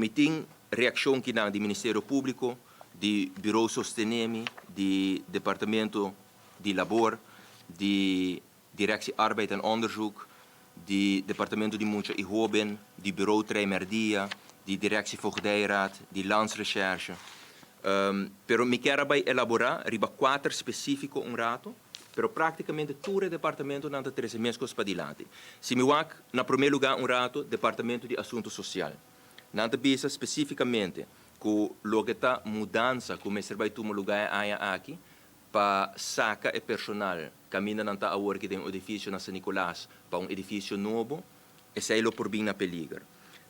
Meeting reação que do Ministério Público, do Bureau Sostenemi, do Departamento de Labor, de Directie Arbeid en Onderzoek, do Departamento de Muncha e Hoben, do Bureau Treimerdia, de Directie Voogdijraad, de Landsrecherche. Pero me quero elaborar riba 4 específico rato, pero praticamente todo o departamento não está 13 meses para dilante. Se me wak, na primeiro lugar rato, Departamento de Assunto Social. Não está bisa especificamente com o que está mudança, como é ser vai tomar lugar aqui, para saca e personal, caminha não está a work de edifício na São Nicolás para edifício novo, e saílo por bem na peligro.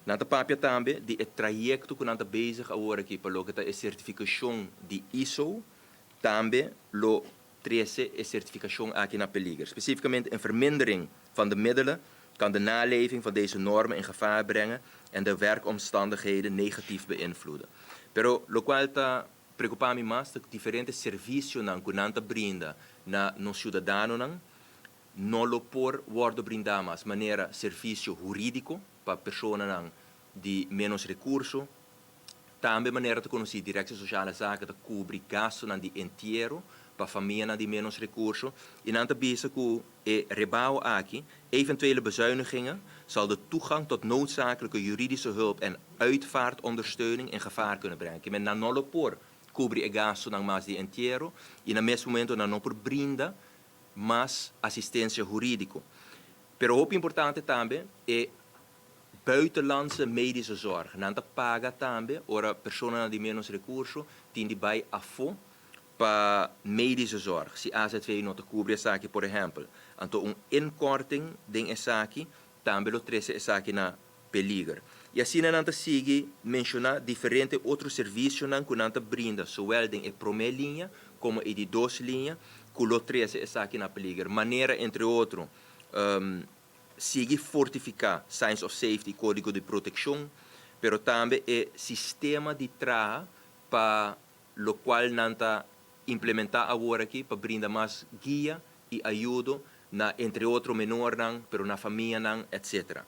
Nanta papia também de trajeto que nanta bezig a work para o que está a certificação de ISO, também lo 13 é certificação aqui na peligro. Specificamente een vermindering van de middelen kan de naleving van deze normen in gevaar brengen en de werkomstandigheden negatief beïnvloeden. Pero lo qual está preocupando mais de diferentes serviços que nanta brinda na no cidadano não lo por worden brindar mais maneira serviço jurídico para pessoas de menos recursos, também maneira de conhecer direção sociale zaken de cobrir gasto de inteiro para família de menos recursos e nanta bezig com e rebouw aqui eventuele bezuinigingen zal de toegang tot noodzakelijke juridische hulp en uitvaartondersteuning in gevaar kunnen brengen. Que men na nolo por cobrir e gasto ng mas de inteiro e na mesmo momento na não por brinda mas assistência jurídico. Pero ook importante também é buitenlandse medische zorg. Nanta paga também ora personas de menos recursos tindi bij afo para medische zorg. Se AZV não te cobre essa aqui, por exemplo, então inkorting ding essa aqui, também lo 13 essa aqui na peligro. E assim nanta sigue mencionar diferentes outros serviços que nanta brinda, zowel em a primeira linha como em de 2 linhas, que lo 13 essa aqui na peligro. Maneira entre outros sigue fortificar Science of Safety, código de proteção, pero também é sistema de trabalho para o qual nanta implementar agora aqui para brindar mais guia e ajuda na entre outros menores, pero na família, etc.